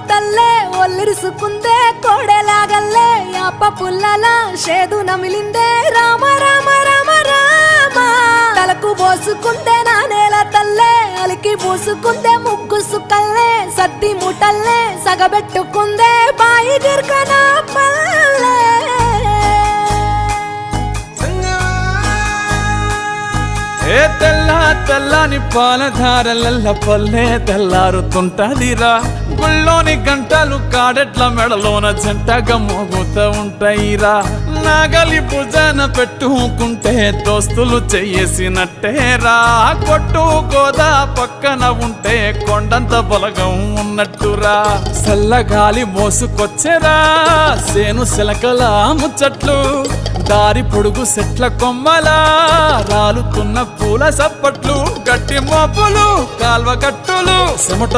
తల్లే ఒల్లిరుసుకుందే కోడెలాగల్లే యాప పుల్లల షేదు నమిలిందే రామ రామ రామ రామ తలకు పోసుకుందే నా నేల తల్లే అలికి పూసుకుందే ముగ్గు సుక్కల్లే సద్ది ముటల్లే సగబెట్టుకుందే బాయి గిర్కన పల్లె ఏ తెల్ల తెల్లని పాలధారలల్ల పల్లె తెల్లారుతుంటదిరా గుళ్ళోని గంటలు కాడెట్ల మెడలోన జంటగా మోగుతూ ఉంటాయిరా నాగలి భుజన పెట్టుకుంటే దోస్తులు చెయ్యేసినట్టేరా కొట్టు గోదా పక్కన ఉంటే కొండంత బలగం ఉన్నట్టురా చల్లగాలి మోసుకొచ్చెరా సేను సిలకల ముచ్చట్లు దారి పొడుగు సెట్ల కొమ్మలా రాలుతున్న పూల సప్పట్లు గట్టి మోపులు కాల్వ గట్టులు చెమట